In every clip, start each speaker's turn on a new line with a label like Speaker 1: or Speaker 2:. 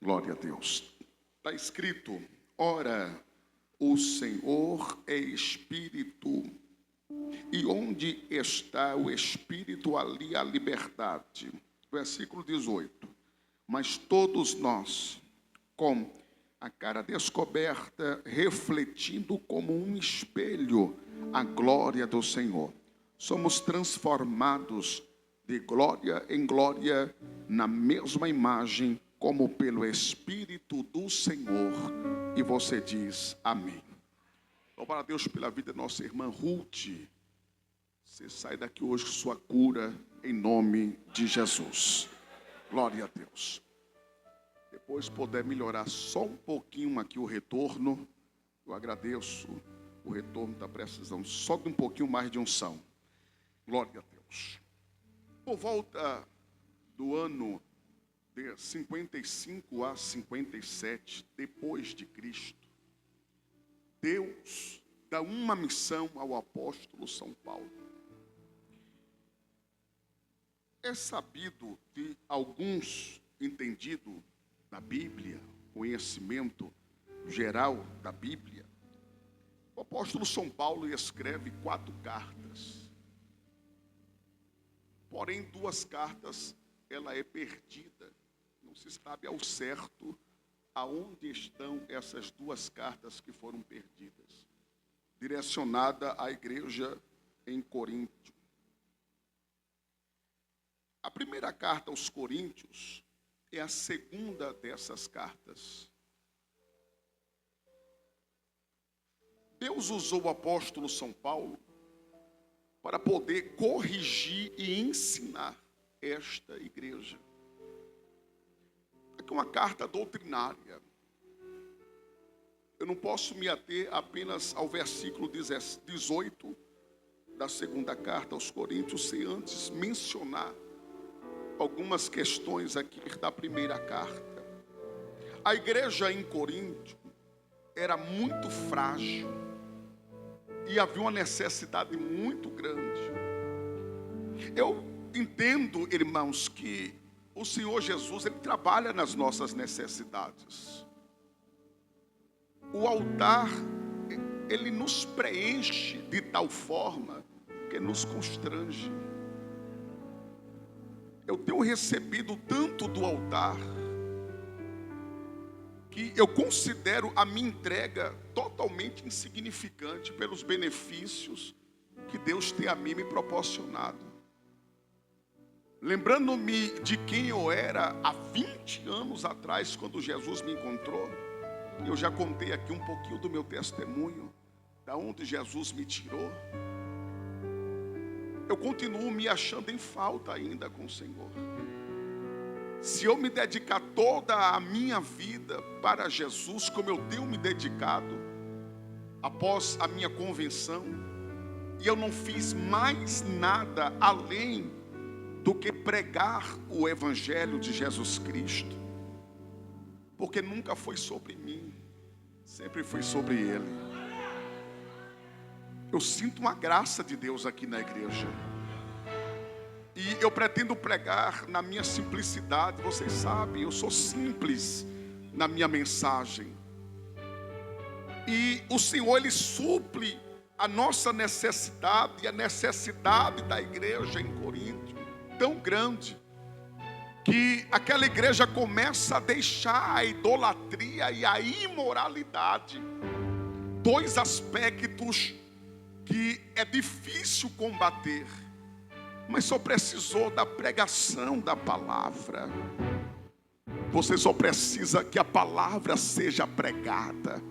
Speaker 1: Glória a Deus. Está escrito: ora, o Senhor é Espírito, e onde está o Espírito, ali a liberdade. Versículo 18. Mas todos nós, com a cara descoberta, refletindo como um espelho a glória do Senhor, somos transformados de glória em glória na mesma imagem, como pelo Espírito do Senhor. E você diz amém. Louvar a Deus pela vida da nossa irmã Ruth. Você sai daqui hoje com sua cura em nome de Jesus. Glória a Deus. Depois puder melhorar só um pouquinho aqui o retorno, eu agradeço. O retorno está precisando só de um pouquinho mais de unção. Glória a Deus. Por volta do ano de 55 a 57 depois de Cristo, Deus dá uma missão ao apóstolo São Paulo. É sabido de alguns entendidos da Bíblia, conhecimento geral da Bíblia, o apóstolo São Paulo escreve 4 cartas. Porém, 2 cartas, ela é perdida. Não se sabe ao certo aonde estão essas 2 cartas que foram perdidas. Direcionada à igreja em Corinto. A primeira carta aos Coríntios é a segunda dessas cartas. Deus usou o apóstolo São Paulo para poder corrigir e ensinar esta igreja. Aqui é uma carta doutrinária. Eu não posso me ater apenas ao versículo 18 da segunda carta aos Coríntios, sem antes mencionar algumas questões aqui da primeira carta. A igreja em Corinto era muito frágil e havia uma necessidade muito grande. Eu entendo, irmãos, que o Senhor Jesus, Ele trabalha nas nossas necessidades. O altar, ele nos preenche de tal forma que nos constrange. Eu tenho recebido tanto do altar que eu considero a minha entrega totalmente insignificante pelos benefícios que Deus tem a mim me proporcionado. Lembrando-me de quem eu era há 20 anos atrás, quando Jesus me encontrou, eu já contei aqui um pouquinho do meu testemunho, da onde Jesus me tirou. Eu continuo me achando em falta ainda com o Senhor. Se eu me dedicar toda a minha vida para Jesus, como eu tenho me dedicado após a minha convenção, e eu não fiz mais nada além do que pregar o Evangelho de Jesus Cristo, porque nunca foi sobre mim, sempre foi sobre Ele. Eu sinto uma graça de Deus aqui na igreja. E eu pretendo pregar na minha simplicidade. Vocês sabem, eu sou simples na minha mensagem. E o Senhor, Ele suple a nossa necessidade e a necessidade da igreja em Corinto, tão grande, que aquela igreja começa a deixar a idolatria e a imoralidade. 2 aspectos que é difícil combater, mas só precisou da pregação da palavra. Você só precisa que a palavra seja pregada.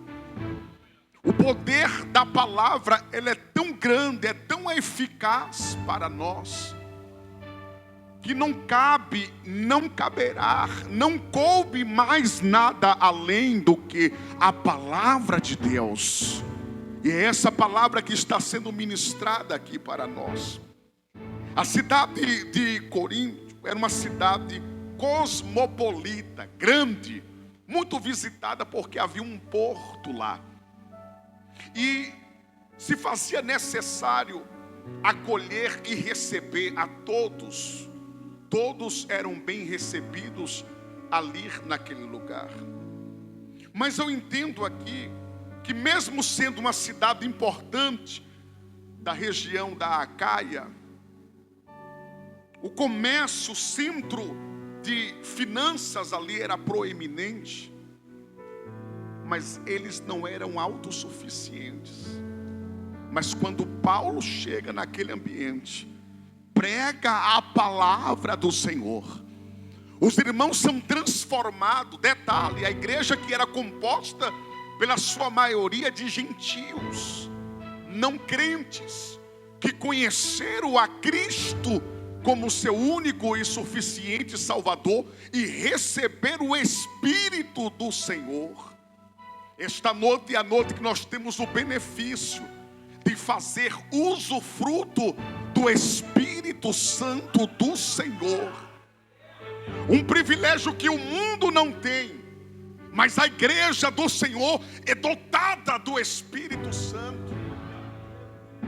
Speaker 1: O poder da palavra, ele é tão grande, é tão eficaz para nós, que não cabe, não caberá, não coube mais nada além do que a palavra de Deus. E é essa palavra que está sendo ministrada aqui para nós. A cidade de Corinto era uma cidade cosmopolita, grande, muito visitada, porque havia um porto lá. E se fazia necessário acolher e receber a todos. Todos eram bem recebidos ali naquele lugar. Mas eu entendo aqui que mesmo sendo uma cidade importante da região da Acaia, o comércio, o centro de finanças ali era proeminente, mas eles não eram autossuficientes. Mas quando Paulo chega naquele ambiente, prega a palavra do Senhor, os irmãos são transformados. Detalhe, a igreja que era composta pela sua maioria de gentios, não crentes, que conheceram a Cristo como seu único e suficiente Salvador e receberam o Espírito do Senhor. Esta noite é a noite que nós temos o benefício de fazer usufruto do Espírito Santo do Senhor. Um privilégio que o mundo não tem, mas a igreja do Senhor é dotada do Espírito Santo.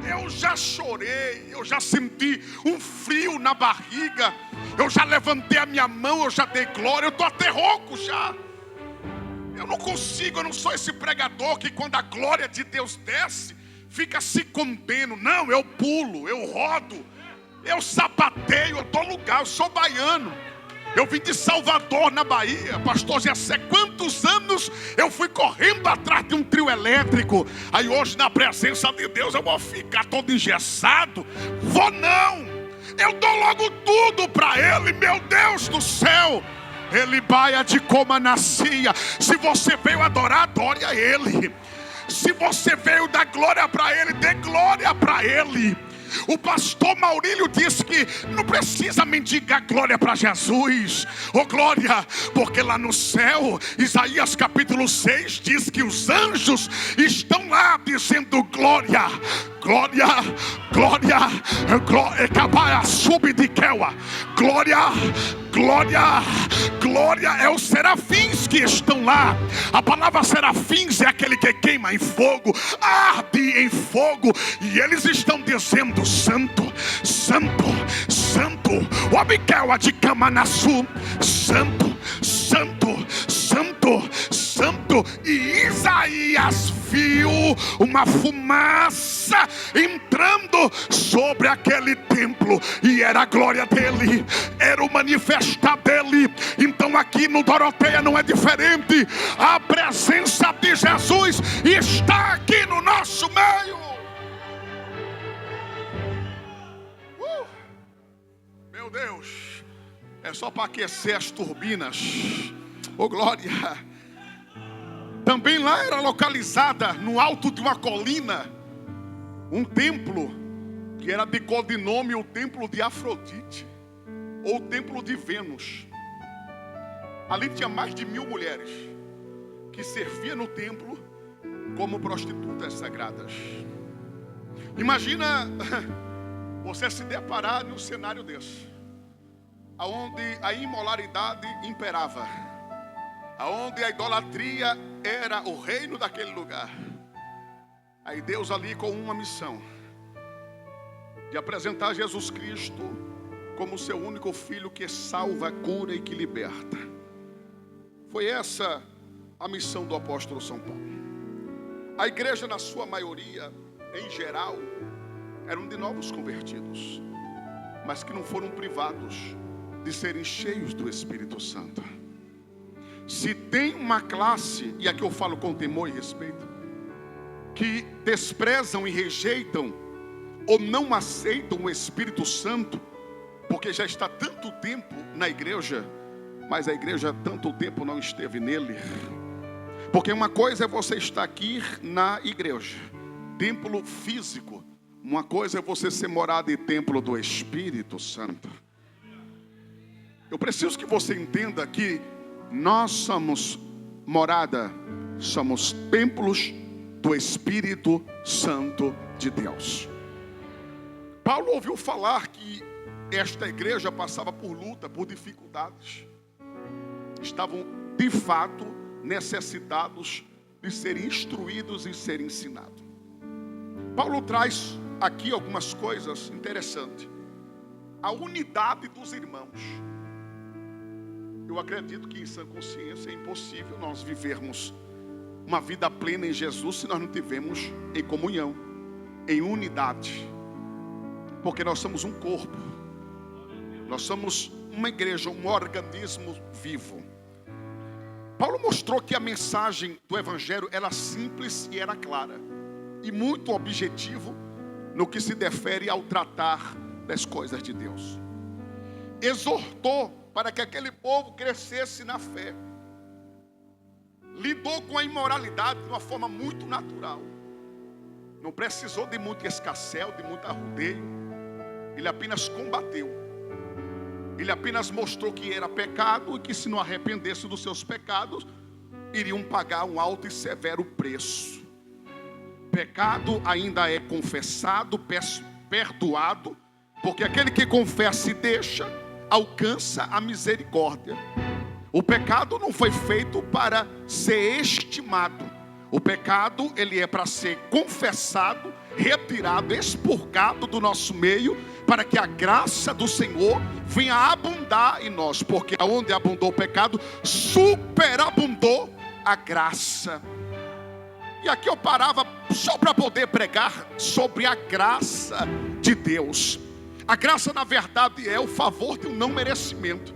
Speaker 1: Eu já chorei, eu já senti um frio na barriga, eu já levantei a minha mão, eu já dei glória, eu estou até rouco já. Eu não consigo, eu não sou esse pregador que quando a glória de Deus desce, fica se contendo. Não, eu pulo, eu rodo, eu sapateio, eu dou lugar, eu sou baiano. Eu vim de Salvador, na Bahia, pastor Jessé. Quantos anos eu fui correndo atrás de um trio elétrico. Aí hoje, na presença de Deus, eu vou ficar todo engessado? Vou não. Eu dou logo tudo para Ele, meu Deus do céu. Ele baia de como nascia. Se você veio adorar, adore a Ele. Se você veio dar glória para Ele, dê glória para Ele. O pastor Maurílio disse que não precisa mendigar glória para Jesus. Oh glória, porque lá no céu, Isaías capítulo 6 diz que os anjos estão lá dizendo glória, glória, glória, glória, sub de Kewa, glória, glória, glória. É os serafins que estão lá. A palavra serafins é aquele que queima em fogo, arde em fogo, e eles estão dizendo santo, santo, santo. O Abigail de Camanaçu, santo, santo, santo, santo. E Isaías viu uma fumaça entrando sobre aquele templo, e era a glória dele, era o manifestar dele. Então aqui no Doroteia não é diferente. A presença de Jesus está aqui no nosso meio. Meu Deus, é só para aquecer as turbinas. Oh glória. Também lá era localizada no alto de uma colina um templo que era de codinome o templo de Afrodite, ou o templo de Vênus. Ali tinha mais de 1000 mulheres que serviam no templo como prostitutas sagradas. Imagina você se deparar num cenário desse, aonde a imoralidade imperava, aonde a idolatria era o reino daquele lugar. Aí Deus ali com uma missão de apresentar Jesus Cristo como seu único filho que salva, cura e que liberta. Foi essa a missão do apóstolo São Paulo. A igreja, na sua maioria, em geral, eram de novos convertidos, mas que não foram privados de serem cheios do Espírito Santo. Se tem uma classe, e aqui eu falo com temor e respeito, que desprezam e rejeitam ou não aceitam o Espírito Santo, porque já está tanto tempo na igreja, mas a igreja há tanto tempo não esteve nele. Porque uma coisa é você estar aqui na igreja, templo físico. Uma coisa é você ser morada e templo do Espírito Santo. Eu preciso que você entenda que nós somos morada, somos templos do Espírito Santo de Deus. Paulo ouviu falar que esta igreja passava por luta, por dificuldades. Estavam de fato necessitados de serem instruídos e serem ensinados. Paulo traz aqui algumas coisas interessantes. A unidade dos irmãos. Eu acredito que em sã consciência é impossível nós vivermos uma vida plena em Jesus se nós não tivermos em comunhão, em unidade. Porque nós somos um corpo. Nós somos uma igreja, um organismo vivo. Paulo mostrou que a mensagem do Evangelho era simples e era clara. E muito objetivo no que se refere ao tratar das coisas de Deus. Exortou para que aquele povo crescesse na fé. Lidou com a imoralidade de uma forma muito natural. Não precisou de muito escarcéu, de muito arrudeio. Ele apenas combateu. Ele apenas mostrou que era pecado e que se não arrependesse dos seus pecados, iriam pagar um alto e severo preço. Pecado ainda é confessado, perdoado, porque aquele que confessa e deixa, alcança a misericórdia. O pecado não foi feito para ser estimado. O pecado, ele é para ser confessado, retirado, expurgado do nosso meio, para que a graça do Senhor venha abundar em nós. Porque aonde abundou o pecado, superabundou a graça. E aqui eu parava só para poder pregar sobre a graça de Deus. A graça, na verdade, é o favor de um não merecimento.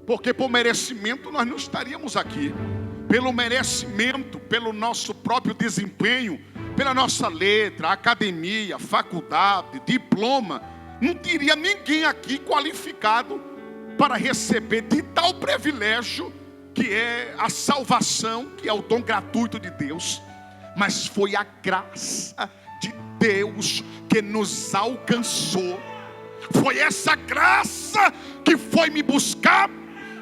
Speaker 1: Porque por merecimento nós não estaríamos aqui. Pelo merecimento, pelo nosso próprio desempenho, pela nossa letra, academia, faculdade, diploma, não teria ninguém aqui qualificado para receber de tal privilégio que é a salvação, que é o dom gratuito de Deus. Mas foi a graça de Deus que nos alcançou. Foi essa graça que foi me buscar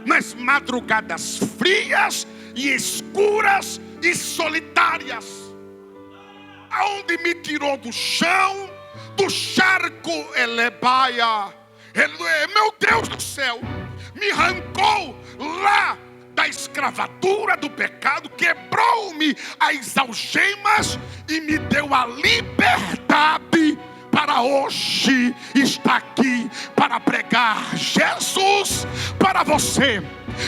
Speaker 1: nas madrugadas frias e escuras e solitárias, aonde me tirou do chão, do charco elebaia. Meu Deus do céu, me arrancou lá da escravatura do pecado, quebrou-me as algemas e me deu a liberdade para hoje estar aqui para pregar Jesus para você.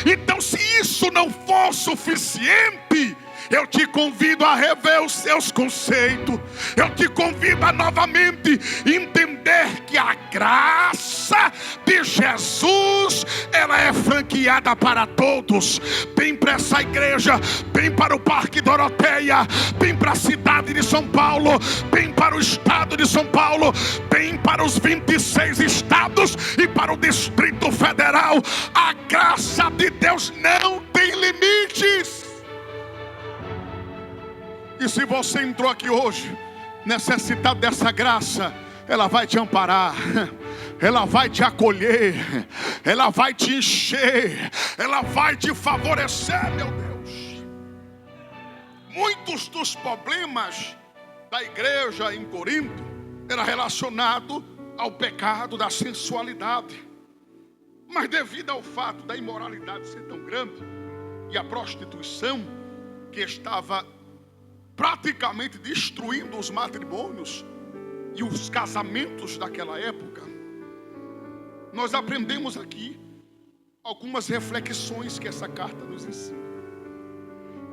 Speaker 1: Então, se isso não for suficiente, eu te convido a rever os seus conceitos. Eu te convido a novamente entender que a graça de Jesus, ela é franqueada para todos. Vem para essa igreja, vem para o Parque Doroteia, vem para a cidade de São Paulo, vem para o estado de São Paulo, vem para os 26 estados e para o Distrito Federal. A graça de Deus não tem limites. E se você entrou aqui hoje necessitado dessa graça, ela vai te amparar, ela vai te acolher, ela vai te encher, ela vai te favorecer, meu Deus. Muitos dos problemas da igreja em Corinto era relacionado ao pecado da sensualidade. Mas devido ao fato da imoralidade ser tão grande e a prostituição que estava praticamente destruindo os matrimônios e os casamentos daquela época, nós aprendemos aqui algumas reflexões que essa carta nos ensina.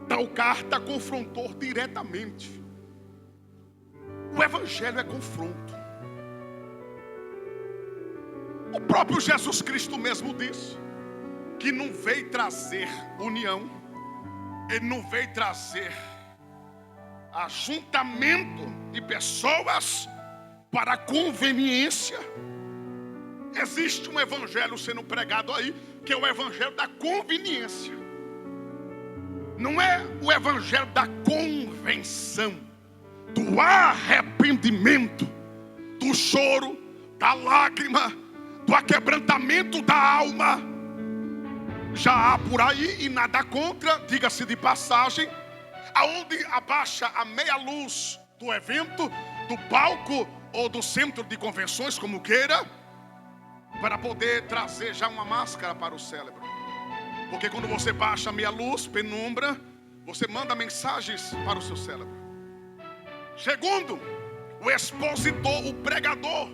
Speaker 1: Tal carta confrontou diretamente. O Evangelho é confronto. O próprio Jesus Cristo mesmo disse que não veio trazer união, Ele não veio trazer ajuntamento de pessoas para conveniência. Existe um evangelho sendo pregado aí, que é o evangelho da conveniência. Não é o evangelho da convenção, do arrependimento, do choro, da lágrima, do aquebrantamento da alma. Já há por aí, e nada contra, diga-se de passagem, aonde abaixa a meia luz do evento, do palco ou do centro de convenções, como queira, para poder trazer já uma máscara para o cérebro. Porque quando você baixa a meia luz, penumbra, você manda mensagens para o seu cérebro. Segundo, o expositor, o pregador,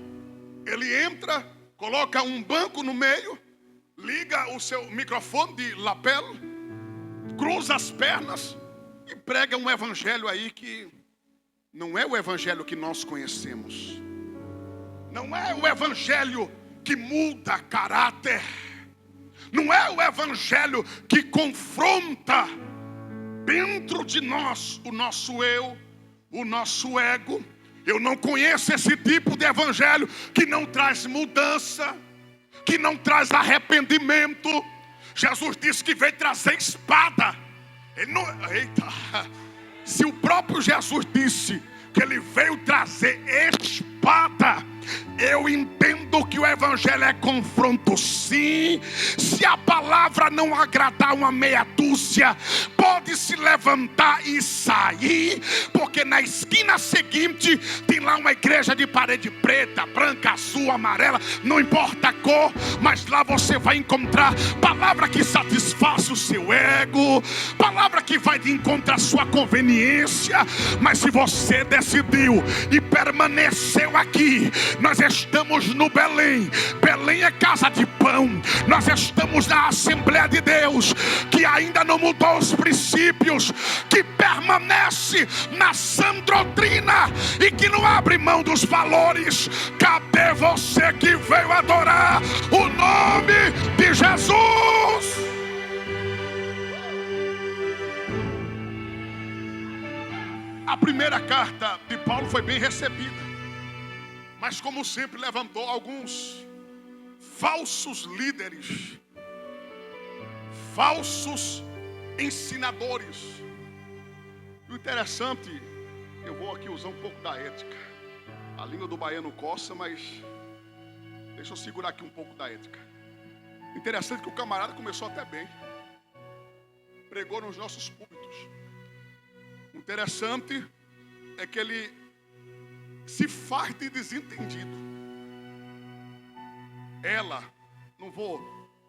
Speaker 1: ele entra, coloca um banco no meio, liga o seu microfone de lapel, cruza as pernas e prega um evangelho aí que não é o evangelho que nós conhecemos. Não é o evangelho que muda caráter. Não é o evangelho que confronta dentro de nós o nosso eu, o nosso ego. Eu não conheço esse tipo de evangelho que não traz mudança, que não traz arrependimento. Jesus disse que veio trazer espada. Ele não... Eita! Se o próprio Jesus disse que ele veio trazer espada, eu entendo que o evangelho é confronto, sim. Se a palavra não agradar uma meia dúzia, pode se levantar e sair, porque na esquina seguinte tem lá uma igreja de parede preta, branca, azul, amarela, não importa a cor, mas lá você vai encontrar palavra que satisfaz o seu ego, palavra que vai de encontro à sua conveniência. Mas se você decidiu e permaneceu aqui, nós estamos no Belém. Belém é casa de pão. Nós estamos na Assembleia de Deus, que ainda não mudou os princípios, que permanece na sã doutrina e que não abre mão dos valores. Cadê você que veio adorar o nome de Jesus? A primeira carta de Paulo foi bem recebida, mas como sempre levantou alguns falsos líderes, falsos ensinadores. O interessante, eu vou aqui usar um pouco da ética. A língua do baiano coça, mas deixa eu segurar aqui um pouco da ética. Interessante que o camarada começou até bem, pregou nos nossos púlpitos. Interessante é que ele se faz de desentendido. Ela, não vou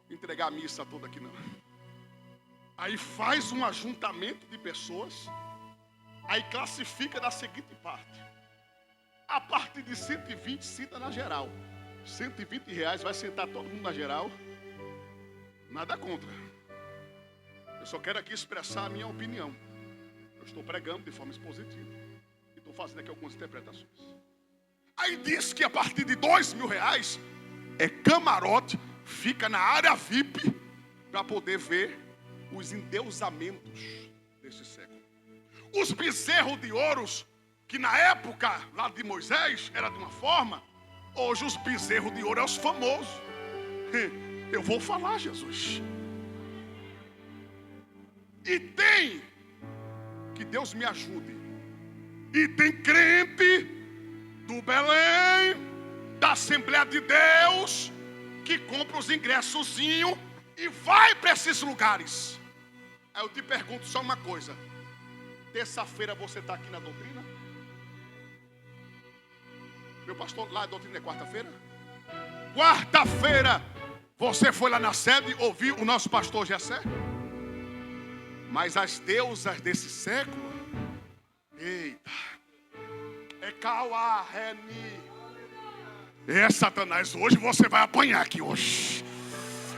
Speaker 1: entregar a missa toda aqui não. Aí faz um ajuntamento de pessoas, aí classifica da seguinte parte: a partir de 120 senta na geral. R$120 vai sentar todo mundo na geral. Nada contra. Eu só quero aqui expressar a minha opinião. Eu estou pregando de forma expositiva e estou fazendo aqui algumas interpretações. Aí diz que a partir de R$2.000 é camarote, fica na área VIP para poder ver os endeusamentos desse século. Os bezerros de ouros, que na época lá de Moisés era de uma forma, hoje os bezerros de ouro é os famosos. Eu vou falar, Jesus. E tem, que Deus me ajude, e tem crente do Belém, da Assembleia de Deus, que compra os ingressozinhos e vai para esses lugares. Aí eu te pergunto só uma coisa: terça-feira você está aqui na doutrina? Meu pastor, lá a doutrina é quarta-feira? Quarta-feira você foi lá na sede ouvir o nosso pastor Jessé? Mas as deusas desse século, eita, é Cauá, Reni. Satanás, hoje você vai apanhar aqui hoje.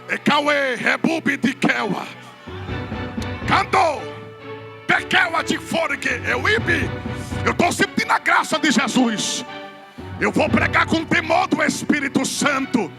Speaker 1: É Cauê, Rebubi de Kewa. Cantou, Tekewa de Forgue, Ibi. Eu estou sentindo a graça de Jesus. Eu vou pregar com temor do Espírito Santo.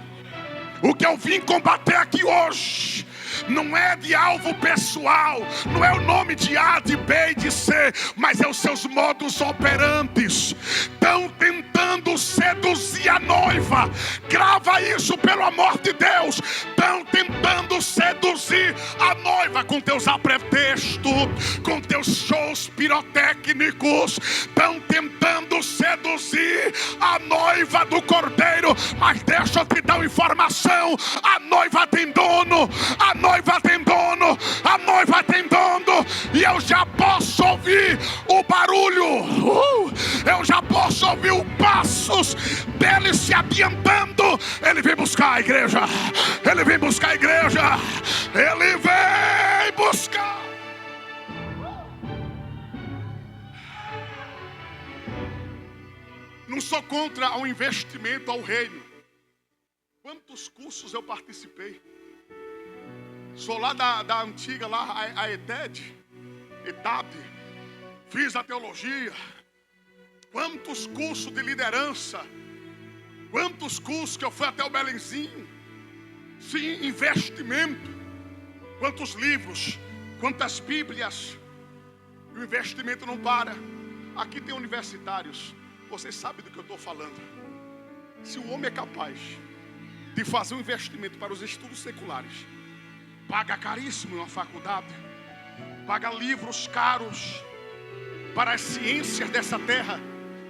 Speaker 1: O que eu vim combater aqui hoje não é de alvo pessoal, não é o nome de A, de B e de C, mas é os seus modos operantes. Estão tentando seduzir a noiva. Grava isso, pelo amor de Deus. Estão tentando seduzir a noiva com teus apretextos, com teus shows pirotécnicos. Estão tentando seduzir a noiva do Cordeiro. Mas deixa eu te dar uma informação: a noiva tem dono, a noiva tem dono, a noiva tem dono. E eu já posso ouvir o barulho, eu já posso ouvir os passos dele se adiantando. Ele vem buscar a igreja, ele vem buscar a igreja, ele vem buscar. Não sou contra o investimento ao reino. Quantos cursos eu participei? Sou lá da antiga, lá, a ETED. Fiz a teologia. Quantos cursos de liderança. Quantos cursos que eu fui até o Belenzinho. Sim, investimento. Quantos livros. Quantas bíblias. O investimento não para. Aqui tem universitários. Vocês sabem do que eu estou falando. Se o homem é capaz de fazer um investimento para os estudos seculares, paga caríssimo em uma faculdade, paga livros caros para as ciências dessa terra,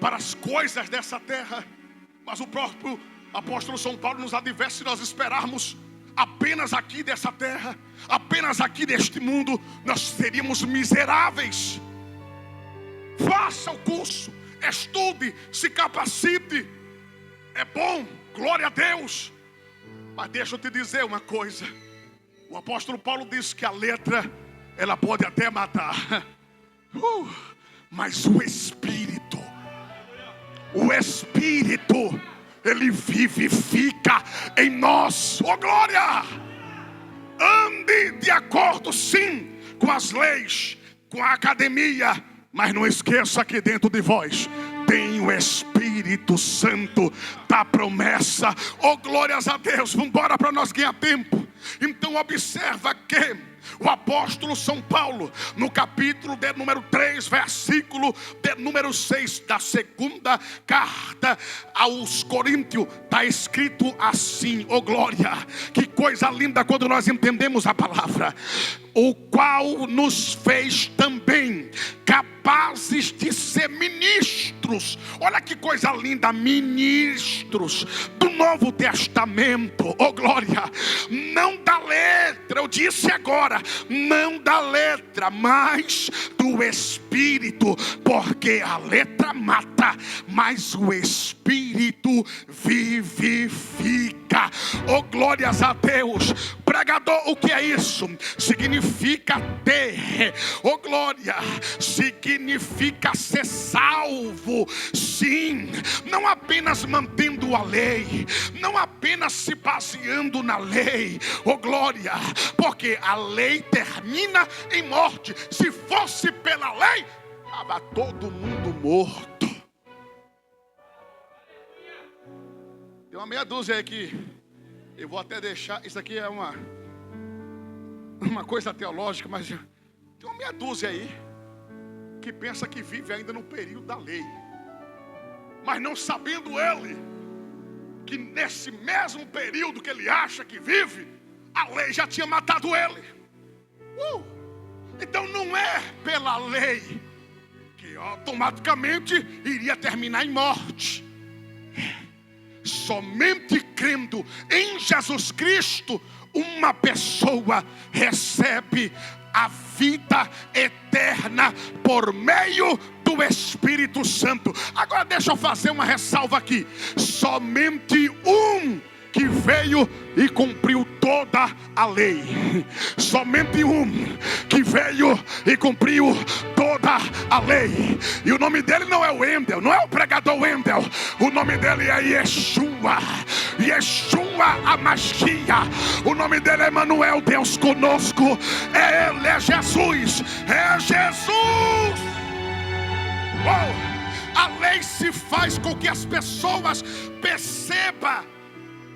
Speaker 1: para as coisas dessa terra. Mas o próprio apóstolo São Paulo nos adverte: se nós esperarmos apenas aqui dessa terra, apenas aqui deste mundo, nós seríamos miseráveis. Faça o curso, estude, se capacite. É bom, glória a Deus. Mas deixa eu te dizer uma coisa. O apóstolo Paulo diz que a letra, ela pode até matar, mas o Espírito, ele vivifica em nós. Oh glória! Ande de acordo sim com as leis, com a academia, mas não esqueça que dentro de vós tem o Espírito Santo da promessa. Oh glórias a Deus. Vamos embora para nós ganhar tempo. Então observa que o apóstolo São Paulo, no capítulo de número 3, versículo de número 6 da segunda carta aos Coríntios, está escrito assim: oh glória, que coisa linda quando nós entendemos a palavra. O qual nos fez também capazes de ser ministros. Olha que coisa linda, ministros do Novo Testamento. Oh glória, não da letra, eu disse agora, não da letra, mas do Espírito, porque a letra mata, mas o Espírito vivifica. Oh glórias a Deus. Pregador, o que é isso? Significa ter, oh glória, significa ser salvo. Sim, não apenas mantendo a lei, não apenas se baseando na lei, oh glória, porque a lei termina em morte. Se fosse pela lei, estava todo mundo morto. Tem uma meia dúzia aqui. Eu vou até deixar, isso aqui é uma coisa teológica, mas tem uma meia dúzia aí que pensa que vive ainda no período da lei, mas não sabendo ele que nesse mesmo período que ele acha que vive, a lei já tinha matado ele. Então não é pela lei que automaticamente iria terminar em morte. Somente crendo em Jesus Cristo, uma pessoa recebe a vida eterna por meio do Espírito Santo. Agora deixa eu fazer uma ressalva aqui. Somente um que veio e cumpriu toda a lei. Somente um que veio e cumpriu toda a lei. E o nome dele não é o Wendel, não é o pregador Wendel. O nome dele é Yeshua. Yeshua Amashia. O nome dele é Emmanuel, Deus conosco. Ele é Jesus. É Jesus. A lei se faz com que as pessoas percebam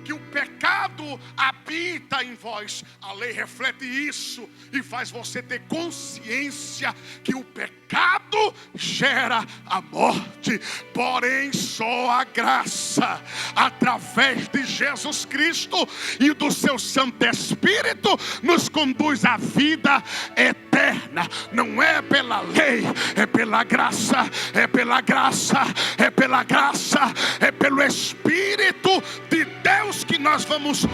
Speaker 1: que o pecado habita em vós. A lei reflete isso e faz você ter consciência que o pecado gera a morte. Porém só a graça, através de Jesus Cristo e do seu Santo Espírito, nos conduz à vida eterna. Não é pela lei, é pela graça, é pela graça, é pela graça, é pelo Espírito de Deus que nós vamos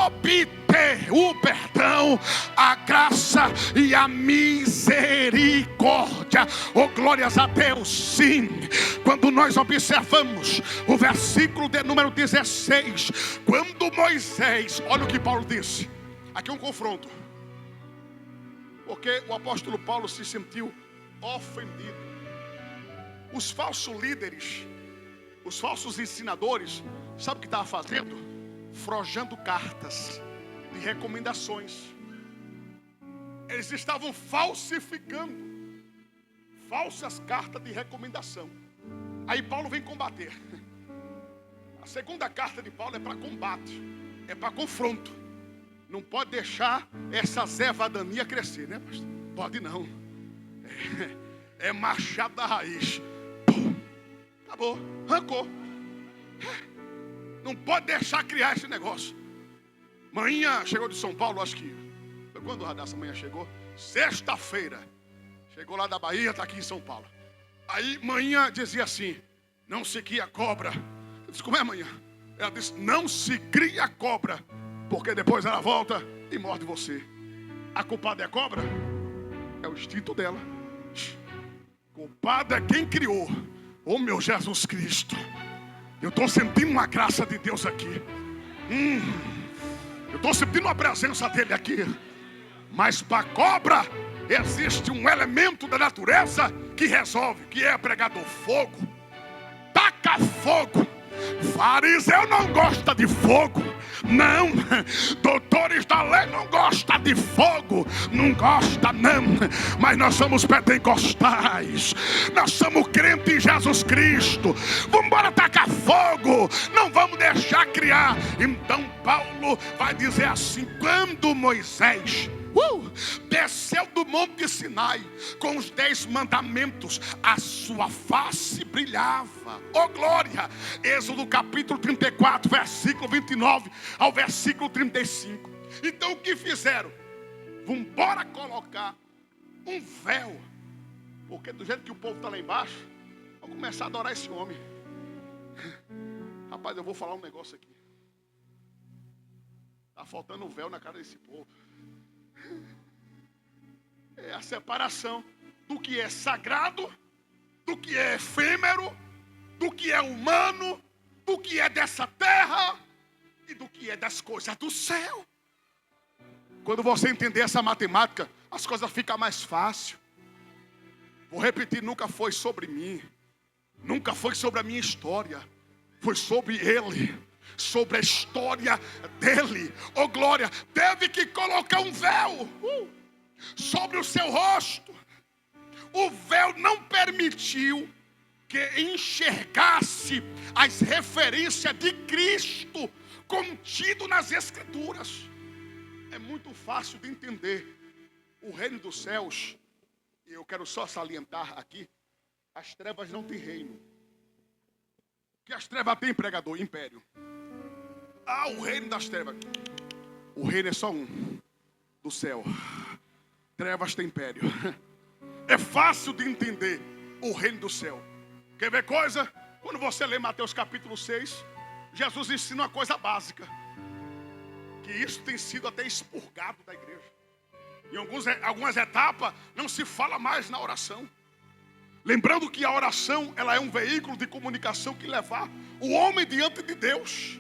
Speaker 1: obter o perdão, a graça e a misericórdia. Oh glórias a Deus. Sim, quando nós observamos o versículo de número 16, quando Moisés, olha o que Paulo disse. Aqui é um confronto, porque o apóstolo Paulo se sentiu ofendido. Os falsos líderes, os falsos ensinadores, sabe o que estavam fazendo? Forjando cartas de recomendações. Eles estavam falsificando falsas cartas de recomendação. Aí Paulo vem combater. A segunda carta de Paulo é para combate, é para confronto. Não pode deixar essa zevadania crescer, né, pastor? Pode não. É machado da raiz. Pum, acabou, arrancou. Não pode deixar criar esse negócio. Manhã chegou de São Paulo, acho que foi quando o Radassa manhã chegou. Sexta-feira. Chegou lá da Bahia, está aqui em São Paulo. Aí manhã dizia assim: não se cria cobra. Eu disse: como é manhã? Ela disse: não se cria cobra, porque depois ela volta e morde você. A culpada é a cobra? É o instinto dela. Culpado é quem criou. Oh meu Jesus Cristo, eu estou sentindo uma graça de Deus aqui. Eu estou sentindo a presença dele aqui. Mas para a cobra existe um elemento da natureza que resolve, que é pregador: fogo. Taca fogo. Fariseu não gosta de fogo. Não, doutores da lei não gostam de fogo. Não gosta não. Mas nós somos pentecostais. Nós somos crentes em Jesus Cristo. Vamos embora tacar fogo. Não vamos deixar criar. Então Paulo vai dizer assim: quando Moisés desceu do monte de Sinai com os 10 mandamentos, a sua face brilhava. Oh glória! Êxodo capítulo 34, versículo 29 ao versículo 35. Então o que fizeram? Vamos embora colocar um véu, porque do jeito que o povo está lá embaixo, vamos começar a adorar esse homem. Rapaz, eu vou falar um negócio aqui. Está faltando um véu na cara desse povo. É a separação do que é sagrado, do que é efêmero, do que é humano, do que é dessa terra e do que é das coisas do céu. Quando você entender essa matemática, as coisas ficam mais fáceis. Vou repetir: nunca foi sobre mim, nunca foi sobre a minha história, foi sobre ele, sobre a história dele. Oh glória! Teve que colocar um véu sobre o seu rosto. O véu não permitiu que enxergasse as referências de Cristo contido nas Escrituras. É muito fácil de entender. O reino dos céus, e eu quero só salientar aqui, as trevas não têm reino. O que as trevas têm, pregador? Império. O reino das trevas. O reino é só um, do céu. Trevas tem império. É fácil de entender o reino do céu. Quer ver coisa? Quando você lê Mateus capítulo 6, Jesus ensina uma coisa básica, que isso tem sido até expurgado da igreja. Em algumas etapas não se fala mais na oração. Lembrando que a oração, ela é um veículo de comunicação que leva o homem diante de Deus.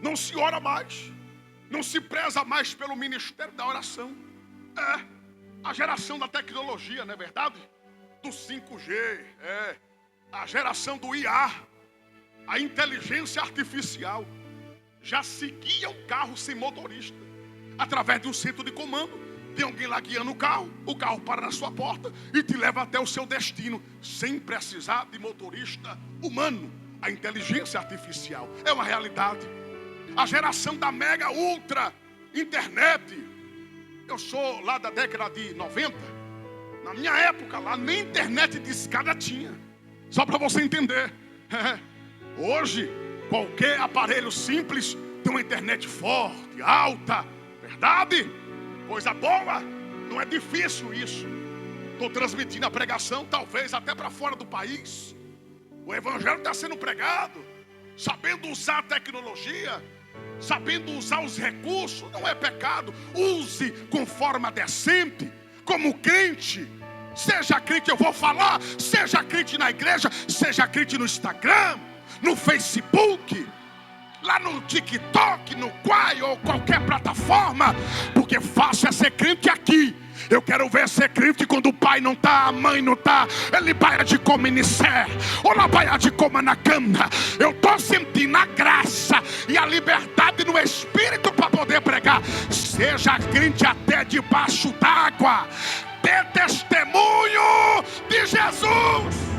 Speaker 1: Não se ora mais, não se preza mais pelo ministério da oração. A geração da tecnologia, não é verdade? Do 5G, a geração do IA, a inteligência artificial, já seguia um carro sem motorista, através de um centro de comando. Tem alguém lá guiando o carro para na sua porta e te leva até o seu destino, sem precisar de motorista humano. A inteligência artificial é uma realidade. A geração da mega ultra internet. Eu sou lá da década de 90. Na minha época lá nem internet de escada tinha. Só para você entender. Hoje qualquer aparelho simples tem uma internet forte, alta. Verdade? Coisa boa. Não é difícil isso. Estou transmitindo a pregação talvez até para fora do país. O evangelho está sendo pregado, sabendo usar a tecnologia, sabendo usar os recursos. Não é pecado. Use com forma decente, como crente. Seja crente, eu vou falar. Seja crente na igreja, seja crente no Instagram, no Facebook, lá no TikTok, no Quai ou qualquer plataforma. Porque fácil é ser crente aqui Eu quero ver ser crente quando o pai não está, a mãe não está. Ele vai de cominicé, ou lá vai de coma na cama. Eu estou sentindo a graça e a liberdade no Espírito para poder pregar. Seja crente até debaixo d'água. Dê testemunho de Jesus.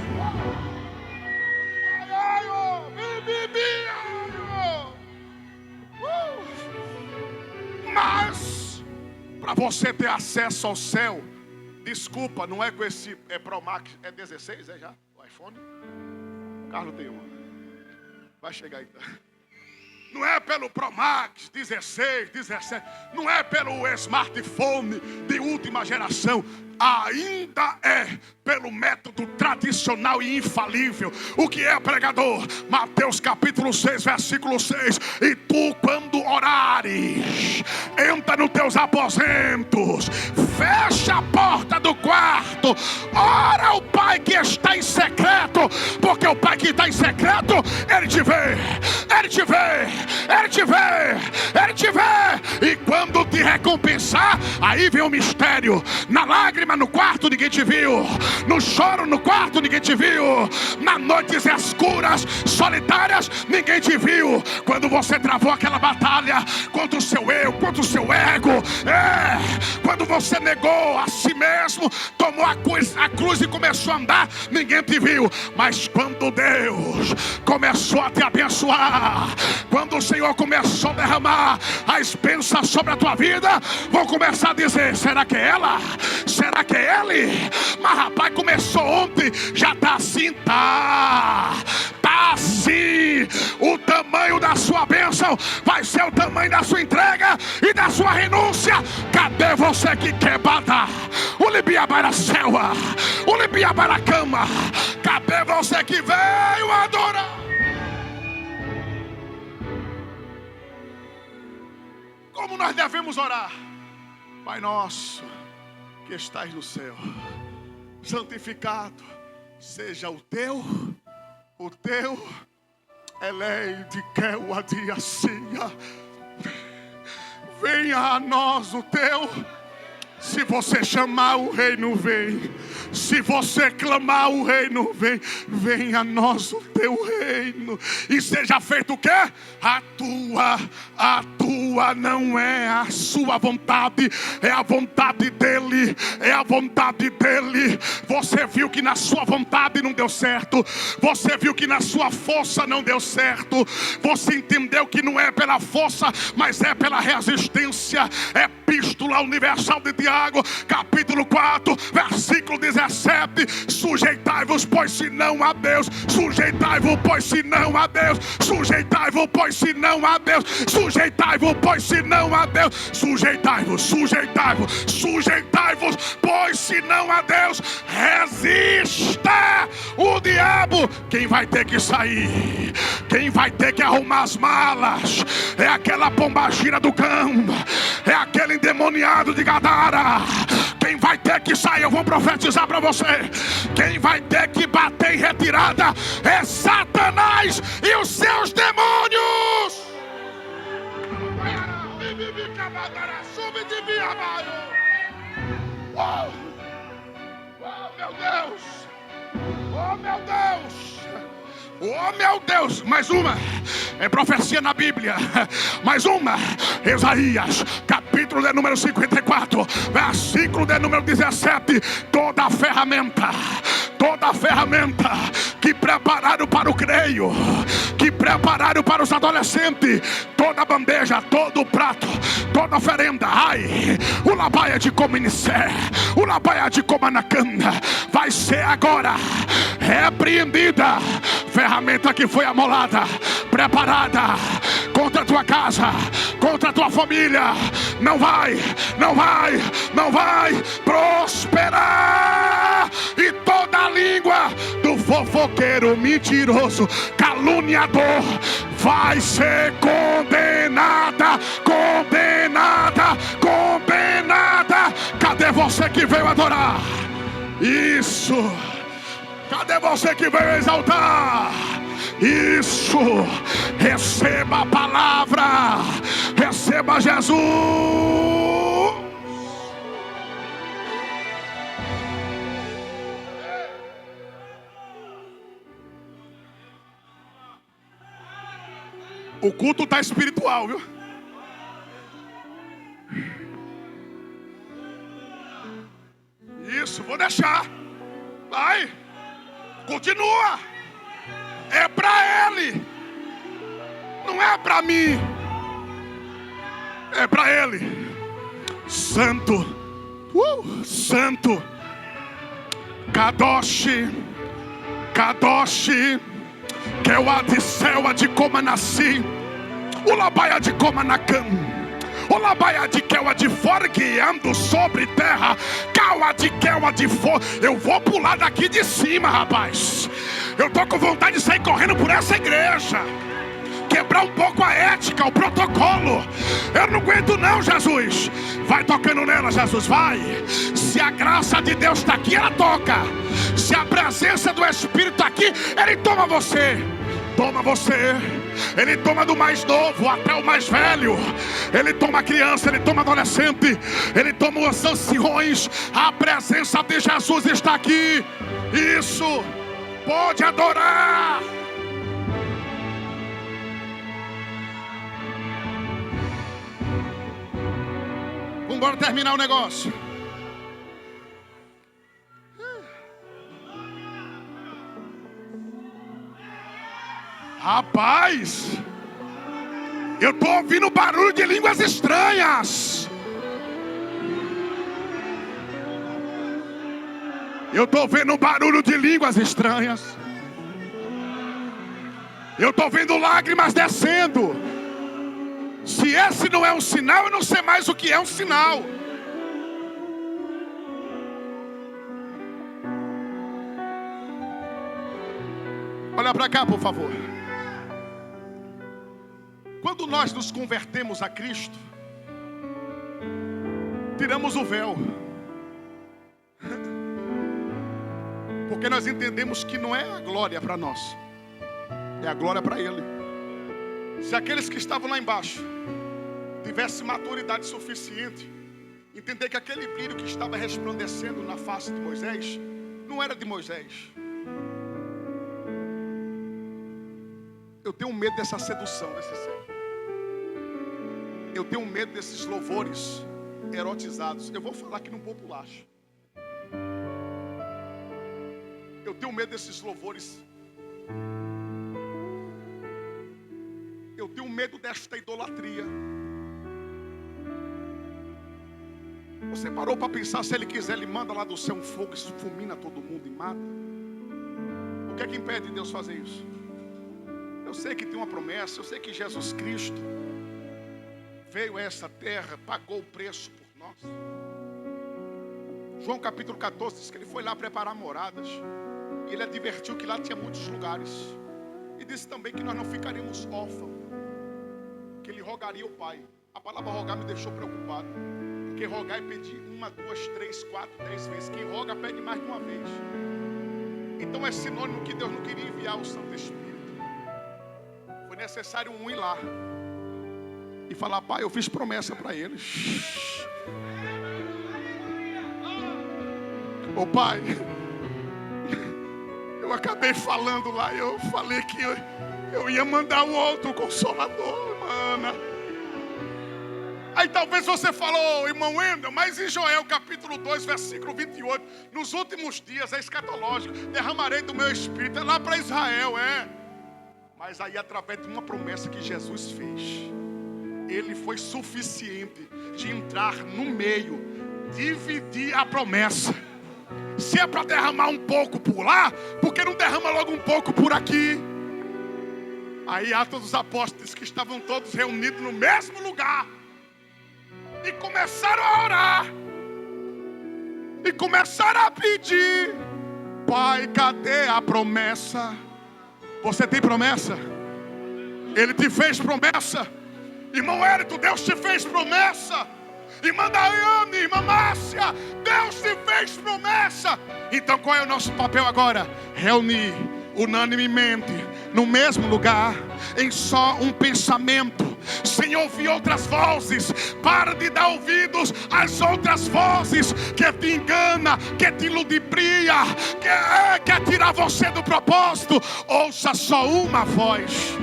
Speaker 1: Mas para você ter acesso ao céu, desculpa, não é com esse Pro Max, é 16, é já o iPhone? O Carlos tem um. Vai chegar aí. Não é pelo Pro Max 16, 17, não é pelo smartphone de última geração, ainda é pelo método tradicional e infalível. O que é, pregador? Mateus capítulo 6, versículo 6. E tu, quando orares, entra nos teus aposentos, fecha a porta do quarto, ora ao Pai que está em secreto, porque o Pai que está em secreto, Ele te vê, Ele te vê, Ele te vê, Ele te vê. E quando te recompensar, aí vem o mistério. Na lágrima no quarto ninguém te viu, no choro no quarto ninguém te viu, nas noites escuras, solitárias, ninguém te viu. Quando você travou aquela batalha contra o seu eu, contra o seu ego, quando você negou a si mesmo, tomou a cruz e começou a andar, ninguém te viu. Mas quando Deus começou a te abençoar, quando o Senhor começou a derramar as bênçãos sobre a tua vida, vão começar a dizer: será que é ela? Será que é ele? Mas rapaz, começou ontem, já está assim, tá assim. O tamanho da sua bênção vai ser o tamanho da sua entrega e da sua renúncia. Cadê você que quer badar? O libiabara selva, o libiabara cama. Cadê você que veio adorar? Como nós devemos orar? Pai nosso que estás no céu, santificado seja o teu eleide que o adiacia. Venha a nós o teu. Se você chamar, o reino vem. Se você clamar, o reino vem. Venha a nós o teu reino. E seja feito o quê? A tua não é a sua vontade, é a vontade dele. É a vontade dele. Você viu que na sua vontade não deu certo. Você viu que na sua força não deu certo. Você entendeu que não é pela força, mas é pela resistência. Epístola Universal de Tiago, capítulo 4, versículo 17. Sujeitai-vos, pois se não a Deus. Sujeitai-vos, pois se não a Deus. Sujeitai-vos, pois se não a Deus. Sujeitai-vos, pois se não a Deus. Sujeitai-vos, sujeitai-vos, sujeitai-vos, pois se não a Deus. Resista o diabo. Quem vai ter que sair, quem vai ter que arrumar as malas, é aquela pombagira do cão, é aquele endemoniado de Gadara. Quem vai ter que sair, eu vou profetizar para você, quem vai ter que bater em retirada é Satanás e os seus demônios. Oh meu Deus, oh meu Deus, oh meu Deus. Mais uma, é profecia na Bíblia. Mais uma, Isaías, capítulo de número 54, versículo de número 17. Toda a ferramenta que prepararam para o creio, que prepararam para os adolescentes, toda a bandeja, todo o prato, toda a oferenda, ai, o labaia de cominicé, o labaia de comanacana, vai ser agora repreendida. Ferramenta que foi amolada, preparada contra a tua casa, contra a tua família, não vai prosperar. E toda a língua do fofoqueiro, mentiroso, caluniador vai ser condenada. Cadê você que veio adorar? Isso. Cadê você que veio exaltar? Isso. Receba a palavra. Receba Jesus. O culto está espiritual, viu? Isso, vou deixar. Vai. Continua. É para Ele. Não é para mim. É para Ele. Santo. Santo. Kadosh. Kadosh. Que o Adicel de Comanassi. O Labaia de Comanacam. O Labaia de Kewa de fora guiando sobre terra. Kawa de Kewa de fora. Eu vou pular daqui de cima, rapaz. Eu tô com vontade de sair correndo por essa igreja. Quebrar um pouco a ética, o protocolo. Eu não aguento não, Jesus. Vai tocando nela, Jesus, vai. Se a graça de Deus está aqui, ela toca. Se a presença do Espírito está aqui, Ele toma você. Toma você. Ele toma do mais novo até o mais velho. Ele toma a criança, Ele toma adolescente. Ele toma os anciões. A presença de Jesus está aqui. Isso. Pode adorar. Vamos terminar o negócio. Rapaz, eu estou ouvindo barulho de línguas estranhas. Eu estou vendo barulho de línguas estranhas. Eu estou vendo lágrimas descendo. Se esse não é um sinal, eu não sei mais o que é um sinal. Olha para cá, por favor. Quando nós nos convertemos a Cristo, tiramos o véu. Porque nós entendemos que não é a glória para nós, é a glória para Ele. Se aqueles que estavam lá embaixo tivessem maturidade suficiente, entender que aquele brilho que estava resplandecendo na face de Moisés, não era de Moisés. Eu tenho medo dessa sedução, desse céu. Eu tenho medo desses louvores erotizados. Eu vou falar aqui no populacho. Eu tenho medo desses louvores. Eu tenho medo desta idolatria. Você parou para pensar, se Ele quiser, Ele manda lá do céu um fogo que fulmina todo mundo e mata? O que é que impede Deus fazer isso? Eu sei que tem uma promessa, eu sei que Jesus Cristo veio a essa terra, pagou o preço por nós. João capítulo 14 diz que Ele foi lá preparar moradas. E Ele advertiu que lá tinha muitos lugares. E disse também que nós não ficaríamos órfãos, que Ele rogaria ao Pai. A palavra rogar me deixou preocupado, porque rogar é pedir 1, 2, 3, 4, 10 vezes. Quem roga pede mais de uma vez. Então é sinônimo que Deus não queria enviar o Santo Espírito. Foi necessário ir lá e falar: Pai, eu fiz promessa para eles. Ô Pai, eu acabei falando lá, eu falei que eu ia mandar o outro Consolador, mana. Aí talvez você falou, irmão Wendel, mas em Joel capítulo 2, versículo 28, nos últimos dias, é escatológico, derramarei do meu Espírito, é lá para Israel, é. Mas aí através de uma promessa que Jesus fez, Ele foi suficiente de entrar no meio, dividir a promessa. Se é para derramar um pouco por lá, por que não derrama logo um pouco por aqui? Aí Atos dos Apóstolos, que estavam todos reunidos no mesmo lugar, e começaram a orar, e começaram a pedir: Pai, cadê a promessa? Você tem promessa? Ele te fez promessa. Irmão Hérito, Deus te fez promessa. Irmã Daiane, irmã Márcia, Deus te fez promessa. Então qual é o nosso papel agora? Reunir unanimemente no mesmo lugar, em só um pensamento, sem ouvir outras vozes. Para de dar ouvidos às outras vozes que te engana, que te ludibria, quer tirar você do propósito. Ouça só uma voz.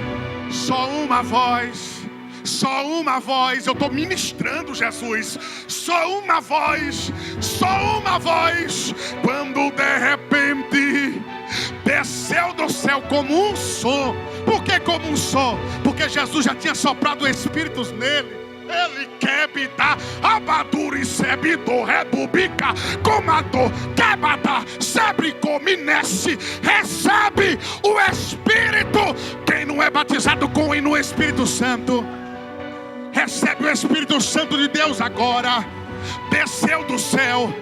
Speaker 1: Só uma voz. Só uma voz. Eu estou ministrando, Jesus. Só uma voz. Só uma voz. Quando de repente desceu do céu como um som. Por que como um som? Porque Jesus já tinha soprado espíritos nele. Ele quebita, abaduri sebido, rebubica, comador, quebata, sebre cominesse, recebe o Espírito. Quem não é batizado com e no Espírito Santo, recebe o Espírito Santo de Deus agora. Desceu do céu,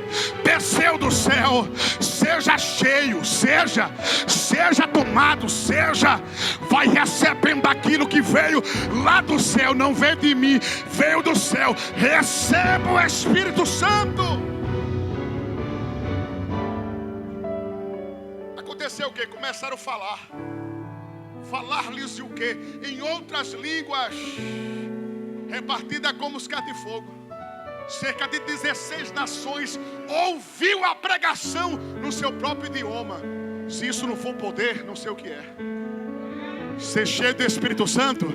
Speaker 1: desceu do céu. Seja cheio, seja tomado, vai recebendo aquilo que veio lá do céu. Não veio de mim, veio do céu. Receba o Espírito Santo. Aconteceu o que? Começaram a falar-lhes o que? Em outras línguas, repartida como os de fogo. Cerca de 16 nações ouviu a pregação no seu próprio idioma. Se isso não for poder, não sei o que é. Ser cheio do Espírito Santo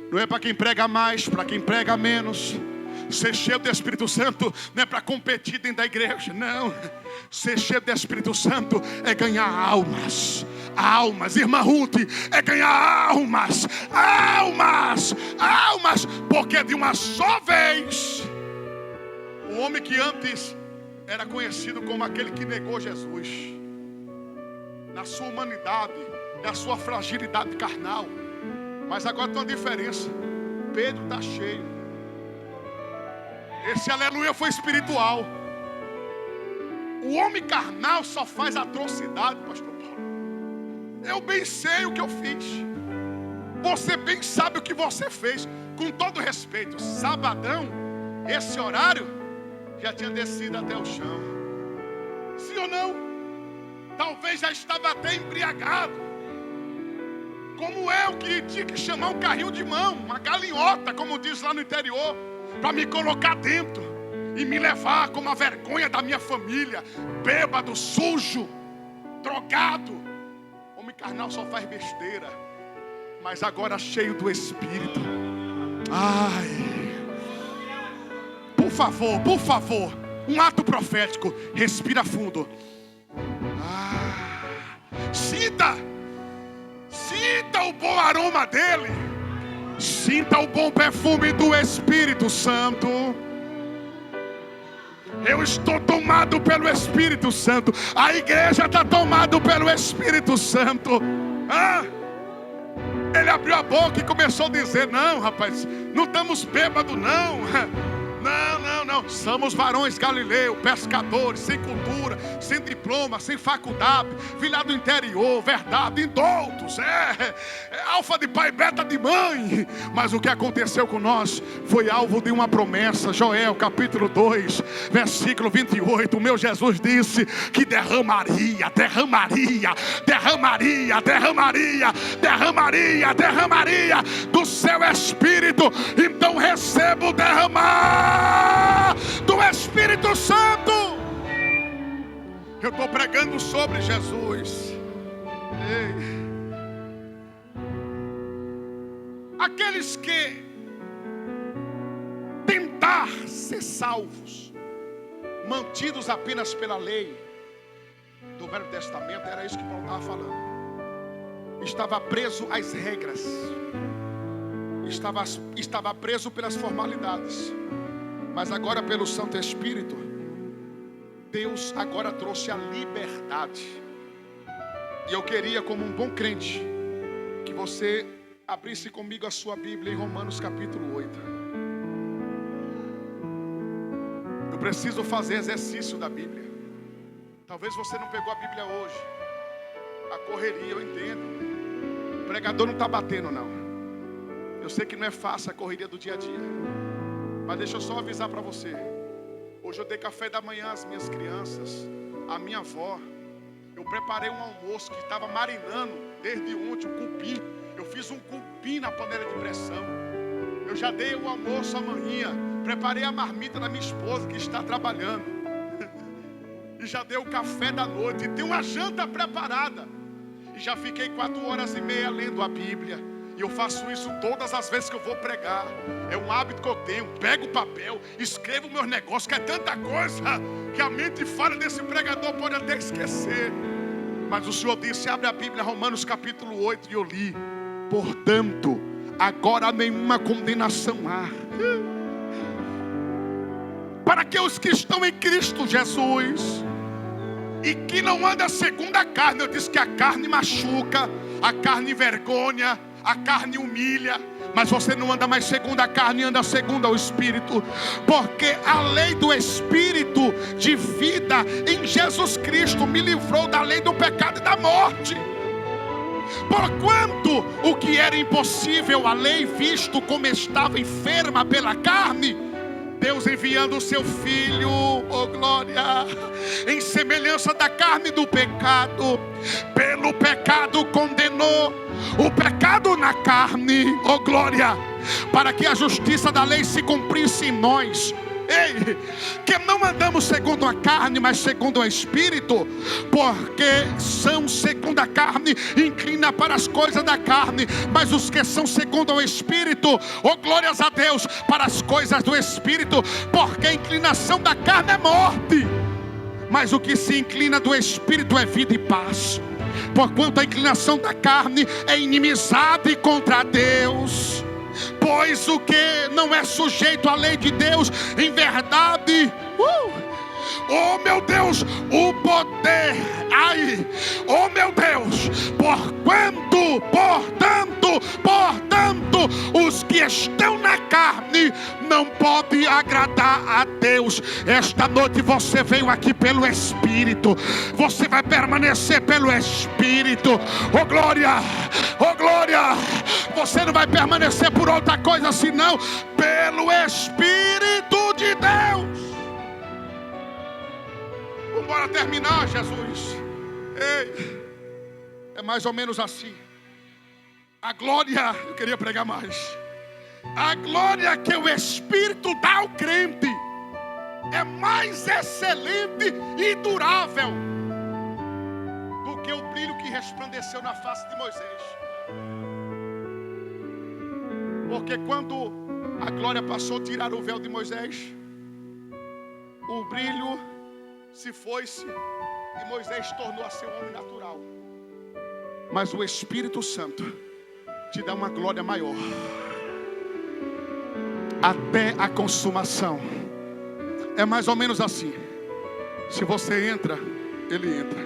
Speaker 1: não é para quem prega mais, para quem prega menos. Ser cheio do Espírito Santo não é para competir dentro da igreja, não. Ser cheio do Espírito Santo é ganhar almas. Almas, irmã Ruth, é ganhar almas. Porque de uma só vez, o homem que antes era conhecido como aquele que negou Jesus, na sua humanidade, na sua fragilidade carnal. Mas agora tem uma diferença. Pedro está cheio. Esse aleluia foi espiritual. O homem carnal só faz atrocidade, pastor Paulo. Eu bem sei o que eu fiz. Você bem sabe o que você fez. Com todo respeito, sabadão, esse horário já tinha descido até o chão. Sim ou não? Talvez já estava até embriagado. Como eu, que tinha que chamar um carrinho de mão, uma galinhota, como diz lá no interior, para me colocar dentro e me levar como a vergonha da minha família. Bêbado, sujo, drogado. Homem carnal só faz besteira. Mas agora cheio do Espírito. Ai, por favor, um ato profético. Respira fundo. Sinta o bom aroma dele. Sinta o bom perfume do Espírito Santo. Eu estou tomado pelo Espírito Santo. A igreja está tomada pelo Espírito Santo. Ele abriu a boca e começou a dizer: não, rapaz, não estamos bêbados, não. Não. Somos varões galileus, pescadores, sem cultura, sem diploma, sem faculdade, vim lá do interior, verdade, indoutos, alfa de pai, beta de mãe. Mas o que aconteceu com nós foi alvo de uma promessa. Joel capítulo 2, versículo 28. O meu Jesus disse que derramaria do seu Espírito. Então receba o derramar do Espírito Santo. Eu estou pregando sobre Jesus. Aqueles que tentar ser salvos, mantidos apenas pela lei do Velho Testamento, era isso que Paulo estava falando. Estava preso às regras, estava preso pelas formalidades. Mas agora, pelo Santo Espírito, Deus agora trouxe a liberdade. E eu queria, como um bom crente, que você abrisse comigo a sua Bíblia em Romanos capítulo 8. Eu preciso fazer exercício da Bíblia. Talvez você não pegou a Bíblia hoje. A correria, eu entendo. O pregador não está batendo, não. Eu sei que não é fácil a correria do dia a dia. Mas deixa eu só avisar para você. Hoje eu dei café da manhã às minhas crianças, à minha avó. Eu preparei um almoço que estava marinando desde ontem, um cupim. Eu fiz um cupim na panela de pressão. Eu já dei o almoço amanhã. Preparei a marmita da minha esposa que está trabalhando. E já dei o café da noite. E tem uma janta preparada. E já fiquei 4 horas e meia lendo a Bíblia. E eu faço isso todas as vezes que eu vou pregar. É um hábito que eu tenho. Pego o papel, escrevo meus negócios, que é tanta coisa que a mente falha desse pregador pode até esquecer. Mas o Senhor disse, abre a Bíblia, Romanos capítulo 8, e eu li. Portanto, agora nenhuma condenação há para que os que estão em Cristo Jesus, e que não anda segundo a carne. Eu disse que a carne machuca, a carne envergonha, a carne humilha, mas você não anda mais segundo a carne, anda segundo o Espírito, porque a lei do Espírito de vida em Jesus Cristo me livrou da lei do pecado e da morte. Porquanto o que era impossível à lei, visto como estava enferma pela carne, Deus enviando o seu Filho, oh glória, em semelhança da carne do pecado, pelo pecado condenou o pecado na carne, oh glória, para que a justiça da lei se cumprisse em nós. Ei, que não andamos segundo a carne, mas segundo o Espírito, porque são segundo a carne, inclina para as coisas da carne, mas os que são segundo o Espírito, oh glórias a Deus, para as coisas do Espírito, porque a inclinação da carne é morte, mas o que se inclina do Espírito é vida e paz. Porquanto a inclinação da carne é inimizade contra Deus. Pois o que não é sujeito à lei de Deus, em verdade, oh meu Deus, o poder, ai, oh meu Deus, portanto, os que estão na carne não podem agradar a Deus. Esta noite você veio aqui pelo Espírito, você vai permanecer pelo Espírito, oh glória, você não vai permanecer por outra coisa senão pelo Espírito de Deus. Vamos terminar, Jesus. Ei, é mais ou menos assim. A glória, eu queria pregar mais. A glória que o Espírito dá ao crente é mais excelente e durável do que o brilho que resplandeceu na face de Moisés. Porque quando a glória passou a tirar o véu de Moisés, o brilho se foi-se e Moisés tornou a ser um homem natural. Mas o Espírito Santo te dá uma glória maior até a consumação. É mais ou menos assim. Se você entra, ele entra.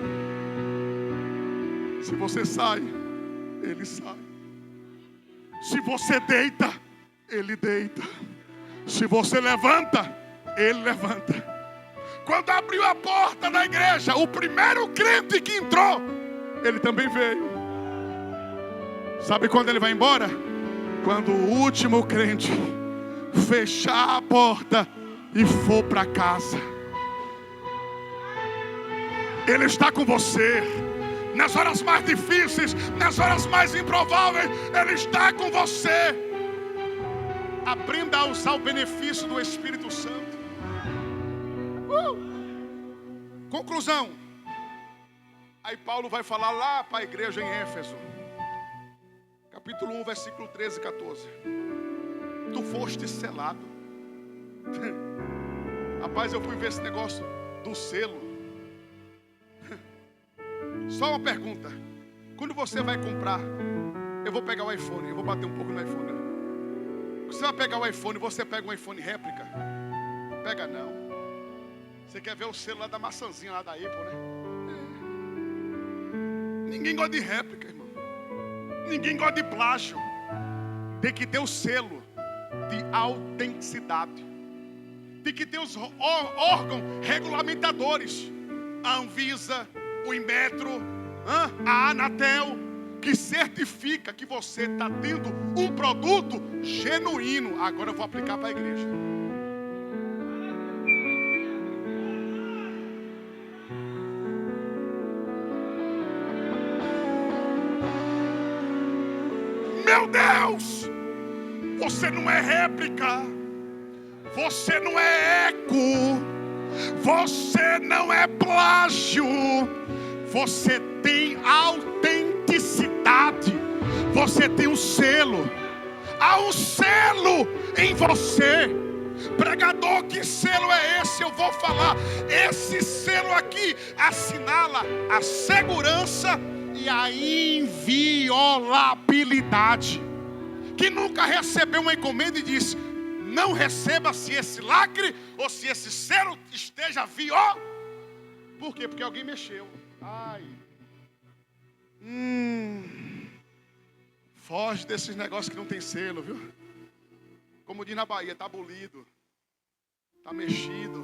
Speaker 1: Se você sai, ele sai. Se você deita, ele deita. Se você levanta, ele levanta. Quando abriu a porta da igreja, o primeiro crente que entrou, ele também veio. Sabe quando ele vai embora? Quando o último crente fechar a porta e for para casa. Ele está com você nas horas mais difíceis, nas horas mais improváveis. Ele está com você. Aprenda a usar o benefício do Espírito Santo. Conclusão. Aí Paulo vai falar lá para a igreja em Éfeso, capítulo 1, versículo 13 e 14. Tu foste selado. Rapaz, eu fui ver esse negócio do selo. Só uma pergunta. Quando você vai comprar, eu vou pegar o iPhone, eu vou bater um pouco no iPhone. Você vai pegar o iPhone, você pega um iPhone réplica? Pega não. Você quer ver o selo lá da maçãzinha lá da Apple, né? Ninguém gosta de réplica, irmão. Ninguém gosta de plágio. Tem que ter o selo de autenticidade. Tem que ter os órgãos regulamentadores. A Anvisa, o Inmetro, a Anatel, que certifica que você está tendo um produto genuíno. Agora eu vou aplicar para a igreja. Meu Deus, você não é réplica, você não é eco, você não é plágio, você tem autenticidade, você tem um selo. Há um selo em você. Pregador, que selo é esse? Eu vou falar. Esse selo aqui assinala a segurança e a inviolabilidade. Que nunca recebeu uma encomenda e disse: não receba se esse lacre ou se esse selo esteja violado. Por quê? Porque alguém mexeu. Ai. Foge desses negócios que não tem selo, viu? Como diz na Bahia, está abolido, está mexido.